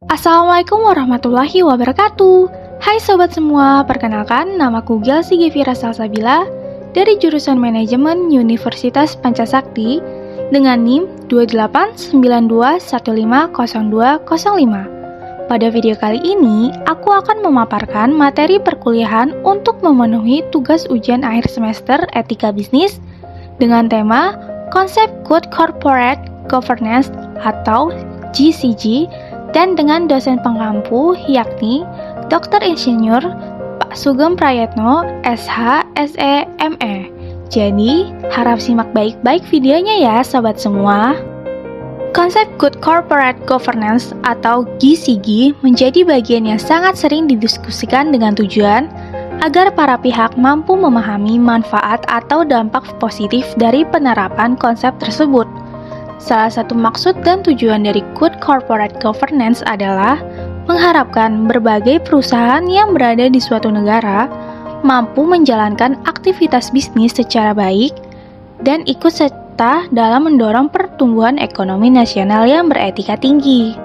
Assalamualaikum warahmatullahi wabarakatuh. Hai sobat semua, perkenalkan namaku Gelsi Gevira Salsabila dari jurusan Manajemen Universitas Pancasakti dengan NIM 2892150205. Pada video kali ini, aku akan memaparkan materi perkuliahan untuk memenuhi tugas ujian akhir semester Etika Bisnis dengan tema Konsep Good Corporate Governance atau GCG dan dengan dosen pengampu yakni Dr. Insinyur Pak Sugeng Prayetno, SH, SE, ME. Jadi, harap simak baik-baik videonya ya sobat semua. Konsep Good Corporate Governance atau GCG menjadi bagian yang sangat sering didiskusikan dengan tujuan agar para pihak mampu memahami manfaat atau dampak positif dari penerapan konsep tersebut. Salah satu maksud dan tujuan dari Good Corporate Governance adalah mengharapkan berbagai perusahaan yang berada di suatu negara mampu menjalankan aktivitas bisnis secara baik dan ikut serta dalam mendorong pertumbuhan ekonomi nasional yang beretika tinggi.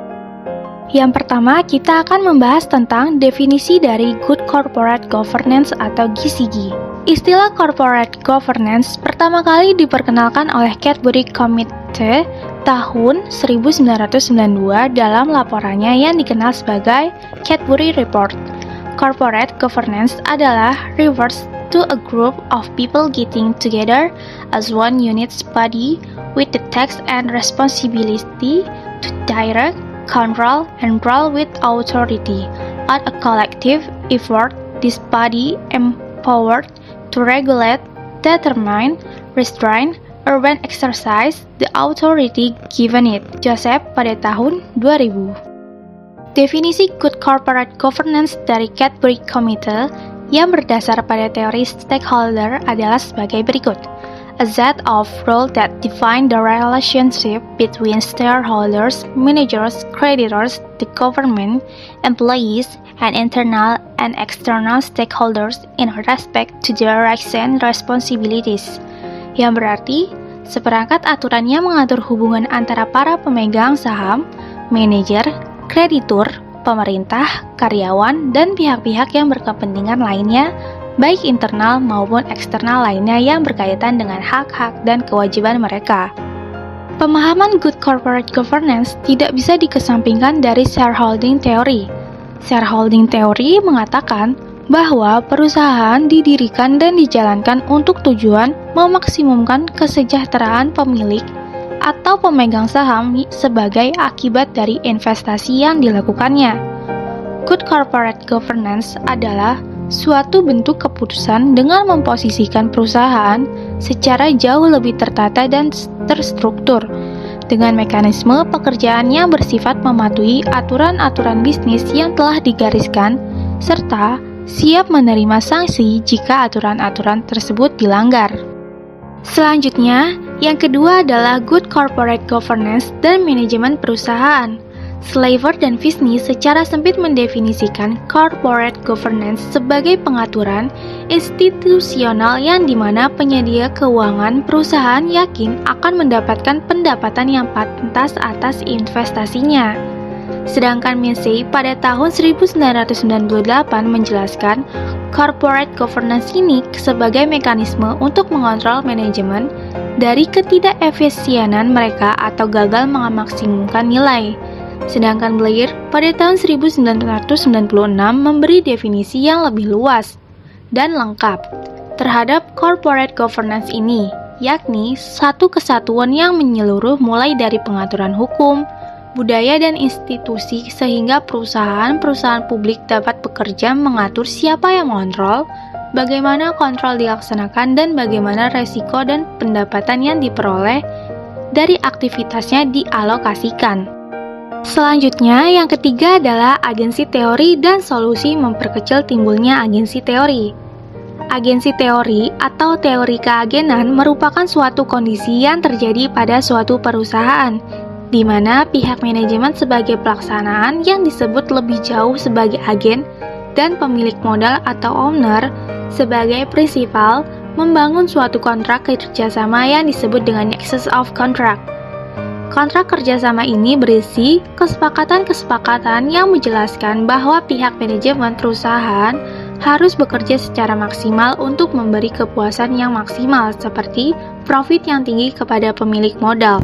Yang pertama, kita akan membahas tentang definisi dari Good Corporate Governance atau GCG. Istilah Corporate Governance pertama kali diperkenalkan oleh Cadbury Committee tahun 1992 dalam laporannya yang dikenal sebagai Cadbury Report. Corporate Governance adalah refers to a group of people getting together as one unit body with the task and responsibility to direct, control, and rule with authority. At a collective effort, this body empowered to regulate, determine, restrain, or when exercise the authority given it. Joseph pada tahun 2000. Definisi Good Corporate Governance dari Cadbury Committee yang berdasar pada teori stakeholder adalah sebagai berikut. A set of rules that define the relationship between stakeholders, managers, creditors, the government, employees, and internal and external stakeholders in respect to their rights and responsibilities. Yang berarti, seperangkat aturan yang mengatur hubungan antara para pemegang saham, manajer, kreditur, pemerintah, karyawan, dan pihak-pihak yang berkepentingan lainnya, baik internal maupun eksternal lainnya yang berkaitan dengan hak-hak dan kewajiban mereka. Pemahaman Good Corporate Governance tidak bisa dikesampingkan dari shareholding theory. Shareholding theory mengatakan bahwa perusahaan didirikan dan dijalankan untuk tujuan memaksimumkan kesejahteraan pemilik atau pemegang saham sebagai akibat dari investasi yang dilakukannya. Good Corporate Governance adalah suatu bentuk keputusan dengan memposisikan perusahaan secara jauh lebih tertata dan terstruktur, dengan mekanisme pekerjaan yang bersifat mematuhi aturan-aturan bisnis yang telah digariskan, serta siap menerima sanksi jika aturan-aturan tersebut dilanggar. Selanjutnya, yang kedua adalah Good Corporate Governance dan manajemen perusahaan. Slaver dan Visney secara sempit mendefinisikan corporate governance sebagai pengaturan institusional yang dimana penyedia keuangan perusahaan yakin akan mendapatkan pendapatan yang pantas atas investasinya. Sedangkan Massey pada tahun 1998 menjelaskan corporate governance ini sebagai mekanisme untuk mengontrol manajemen dari ketidakefisienan mereka atau gagal memaksimumkan nilai. Sedangkan Blair pada tahun 1996 memberi definisi yang lebih luas dan lengkap terhadap corporate governance ini, yakni satu kesatuan yang menyeluruh mulai dari pengaturan hukum, budaya dan institusi sehingga perusahaan-perusahaan publik dapat bekerja mengatur siapa yang mengontrol, bagaimana kontrol dilaksanakan dan bagaimana resiko dan pendapatan yang diperoleh dari aktivitasnya dialokasikan. Selanjutnya, yang ketiga adalah agensi teori dan solusi memperkecil timbulnya agensi teori. Agensi teori atau teori keagenan merupakan suatu kondisi yang terjadi pada suatu perusahaan, di mana pihak manajemen sebagai pelaksanaan yang disebut lebih jauh sebagai agen dan pemilik modal atau owner sebagai prinsipal membangun suatu kontrak kerjasama yang disebut dengan nexus of contract. Kontrak kerjasama ini berisi kesepakatan-kesepakatan yang menjelaskan bahwa pihak manajemen perusahaan harus bekerja secara maksimal untuk memberi kepuasan yang maksimal seperti profit yang tinggi kepada pemilik modal.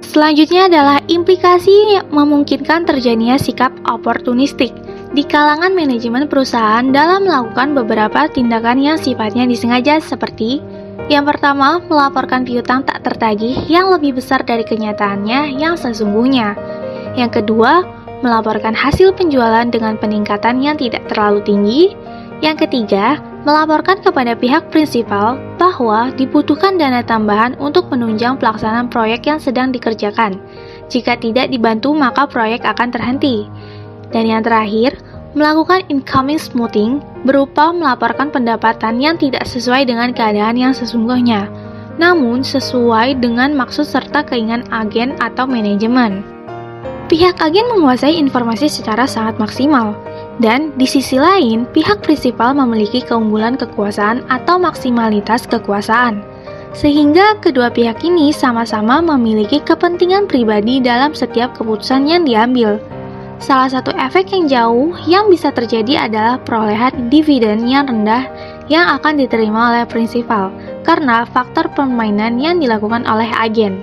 Selanjutnya adalah implikasi yang memungkinkan terjadinya sikap oportunistik di kalangan manajemen perusahaan dalam melakukan beberapa tindakan yang sifatnya disengaja seperti yang pertama, melaporkan piutang tak tertagih yang lebih besar dari kenyataannya yang sesungguhnya. Yang kedua, melaporkan hasil penjualan dengan peningkatan yang tidak terlalu tinggi. Yang ketiga, melaporkan kepada pihak prinsipal bahwa dibutuhkan dana tambahan untuk menunjang pelaksanaan proyek yang sedang dikerjakan. Jika tidak dibantu, maka proyek akan terhenti. Dan yang terakhir, melakukan incoming smoothing berupa melaporkan pendapatan yang tidak sesuai dengan keadaan yang sesungguhnya, namun sesuai dengan maksud serta keinginan agen atau manajemen. Pihak agen menguasai informasi secara sangat maksimal, dan di sisi lain, pihak prinsipal memiliki keunggulan kekuasaan atau maksimalitas kekuasaan, sehingga kedua pihak ini sama-sama memiliki kepentingan pribadi dalam setiap keputusan yang diambil. Salah satu efek yang jauh yang bisa terjadi adalah perolehan dividen yang rendah yang akan diterima oleh prinsipal karena faktor permainan yang dilakukan oleh agen.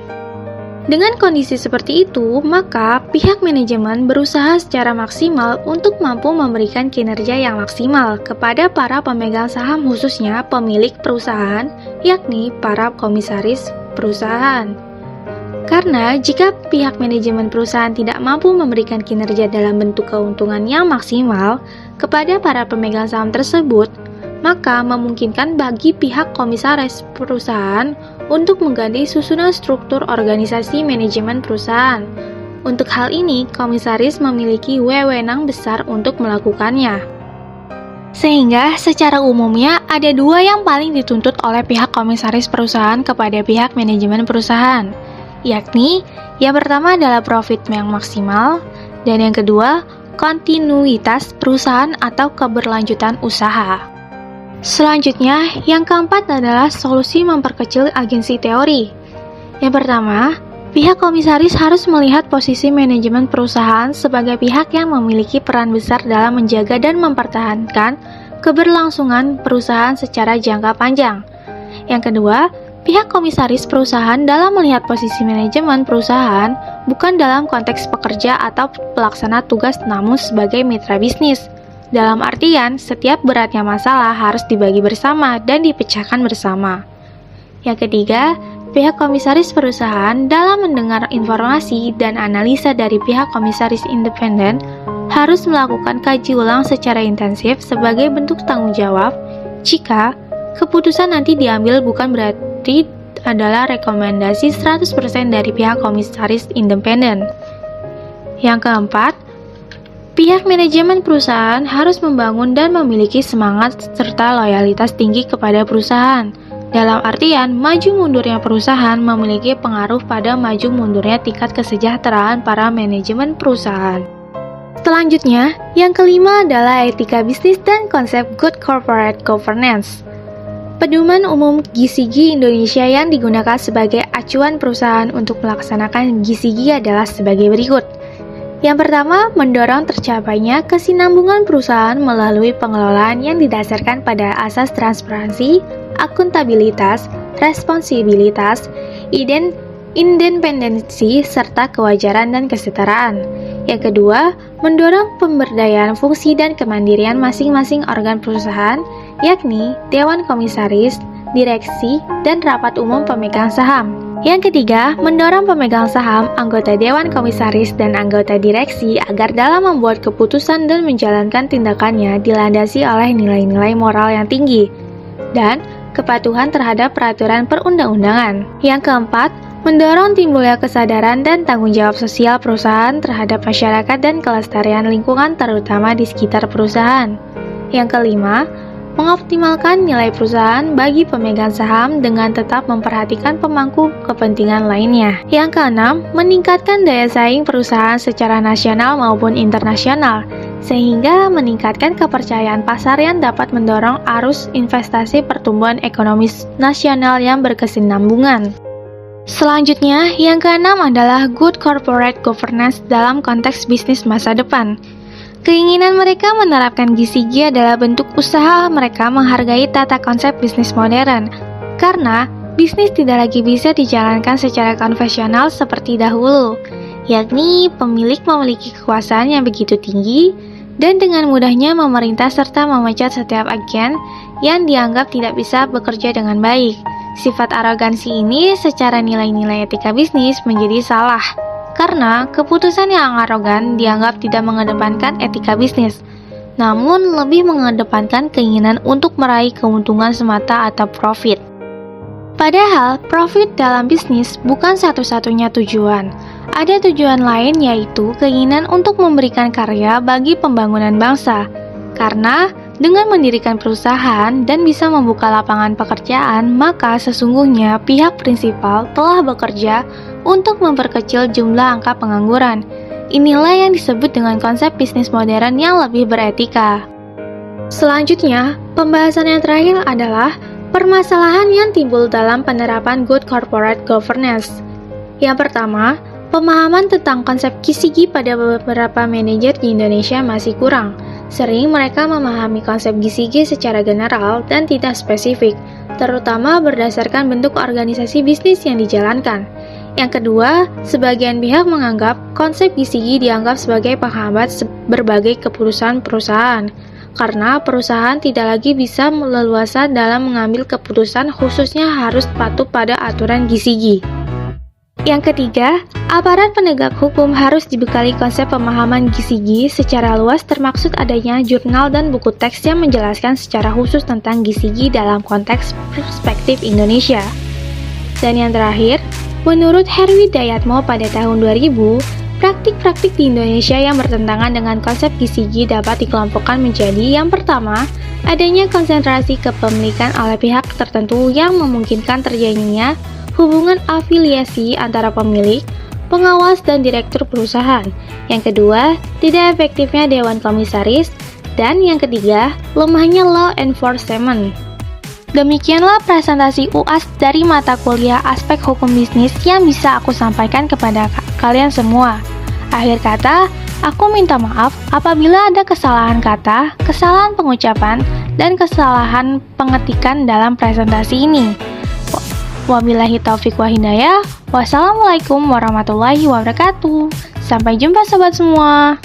Dengan kondisi seperti itu, maka pihak manajemen berusaha secara maksimal untuk mampu memberikan kinerja yang maksimal kepada para pemegang saham, khususnya pemilik perusahaan, yakni para komisaris perusahaan. Karena jika pihak manajemen perusahaan tidak mampu memberikan kinerja dalam bentuk keuntungan yang maksimal kepada para pemegang saham tersebut, maka memungkinkan bagi pihak komisaris perusahaan untuk mengganti susunan struktur organisasi manajemen perusahaan. Untuk hal ini, komisaris memiliki wewenang besar untuk melakukannya. Sehingga secara umumnya ada dua yang paling dituntut oleh pihak komisaris perusahaan kepada pihak manajemen perusahaan, yakni yang pertama adalah profit yang maksimal, dan yang kedua, kontinuitas perusahaan atau keberlanjutan usaha. Selanjutnya, yang keempat adalah solusi memperkecil agensi teori. Yang pertama, pihak komisaris harus melihat posisi manajemen perusahaan sebagai pihak yang memiliki peran besar dalam menjaga dan mempertahankan keberlangsungan perusahaan secara jangka panjang. Yang kedua, pihak komisaris perusahaan dalam melihat posisi manajemen perusahaan bukan dalam konteks pekerja atau pelaksana tugas namun sebagai mitra bisnis. Dalam artian, setiap beratnya masalah harus dibagi bersama dan dipecahkan bersama. Yang ketiga, pihak komisaris perusahaan dalam mendengar informasi dan analisa dari pihak komisaris independen harus melakukan kaji ulang secara intensif sebagai bentuk tanggung jawab jika keputusan nanti diambil bukan berarti adalah rekomendasi 100% dari pihak komisaris independen. Yang keempat, pihak manajemen perusahaan harus membangun dan memiliki semangat serta loyalitas tinggi kepada perusahaan. Dalam artian, maju mundurnya perusahaan memiliki pengaruh pada maju mundurnya tingkat kesejahteraan para manajemen perusahaan. Selanjutnya, yang kelima adalah etika bisnis dan konsep good corporate governance. Pedoman umum GCG Indonesia yang digunakan sebagai acuan perusahaan untuk melaksanakan GCG adalah sebagai berikut. Yang pertama, mendorong tercapainya kesinambungan perusahaan melalui pengelolaan yang didasarkan pada asas transparansi, akuntabilitas, responsibilitas, independensi, serta kewajaran dan kesetaraan. Yang kedua, mendorong pemberdayaan fungsi dan kemandirian masing-masing organ perusahaan, yakni Dewan Komisaris, Direksi, dan Rapat Umum Pemegang Saham. Yang ketiga, mendorong pemegang saham, anggota Dewan Komisaris, dan anggota direksi agar dalam membuat keputusan dan menjalankan tindakannya dilandasi oleh nilai-nilai moral yang tinggi dan kepatuhan terhadap peraturan perundang-undangan. Yang keempat, mendorong timbulnya kesadaran dan tanggung jawab sosial perusahaan terhadap masyarakat dan kelestarian lingkungan terutama di sekitar perusahaan. Yang kelima, mengoptimalkan nilai perusahaan bagi pemegang saham dengan tetap memperhatikan pemangku kepentingan lainnya. Yang keenam, meningkatkan daya saing perusahaan secara nasional maupun internasional, sehingga meningkatkan kepercayaan pasar yang dapat mendorong arus investasi pertumbuhan ekonomi nasional yang berkesinambungan. Selanjutnya, yang keenam adalah good corporate governance dalam konteks bisnis masa depan. Keinginan mereka menerapkan gizi gizi adalah bentuk usaha mereka menghargai tata konsep bisnis modern, karena bisnis tidak lagi bisa dijalankan secara konvensional seperti dahulu, yakni pemilik memiliki kekuasaan yang begitu tinggi dan dengan mudahnya memerintah serta memecat setiap agen yang dianggap tidak bisa bekerja dengan baik. Sifat arogansi ini secara nilai-nilai etika bisnis menjadi salah, karena keputusan yang arogan dianggap tidak mengedepankan etika bisnis, namun lebih mengedepankan keinginan untuk meraih keuntungan semata atau profit. Padahal, profit dalam bisnis bukan satu-satunya tujuan. Ada tujuan lain yaitu keinginan untuk memberikan karya bagi pembangunan bangsa. Karena dengan mendirikan perusahaan dan bisa membuka lapangan pekerjaan, maka sesungguhnya pihak prinsipal telah bekerja untuk memperkecil jumlah angka pengangguran. Inilah yang disebut dengan konsep bisnis modern yang lebih beretika. Selanjutnya, pembahasan yang terakhir adalah permasalahan yang timbul dalam penerapan good corporate governance. Yang pertama, pemahaman tentang konsep gizi pada beberapa manajer di Indonesia masih kurang. Sering mereka memahami konsep gizi secara general dan tidak spesifik, terutama berdasarkan bentuk organisasi bisnis yang dijalankan. Yang kedua, sebagian pihak menganggap konsep gizi dianggap sebagai penghambat berbagai keputusan perusahaan, karena perusahaan tidak lagi bisa leluasa dalam mengambil keputusan, khususnya harus patuh pada aturan gizi. Yang ketiga, aparat penegak hukum harus dibekali konsep pemahaman gizi secara luas, termaksud adanya jurnal dan buku teks yang menjelaskan secara khusus tentang gizi dalam konteks perspektif Indonesia. Dan yang terakhir, menurut Herwi Dayatmo pada tahun 2000, praktik-praktik di Indonesia yang bertentangan dengan konsep gizi dapat dikelompokkan menjadi yang pertama, adanya konsentrasi kepemilikan oleh pihak tertentu yang memungkinkan terjadinya hubungan afiliasi antara pemilik, pengawas, dan direktur perusahaan. Yang kedua, tidak efektifnya dewan komisaris. Dan yang ketiga, lemahnya law enforcement. Demikianlah presentasi UAS dari mata kuliah aspek hukum bisnis yang bisa aku sampaikan kepada kalian semua. Akhir kata, aku minta maaf apabila ada kesalahan kata, kesalahan pengucapan, dan kesalahan pengetikan dalam presentasi ini. Wabillahi taufiq wa hidayah. Wassalamualaikum warahmatullahi wabarakatuh. Sampai jumpa sobat semua.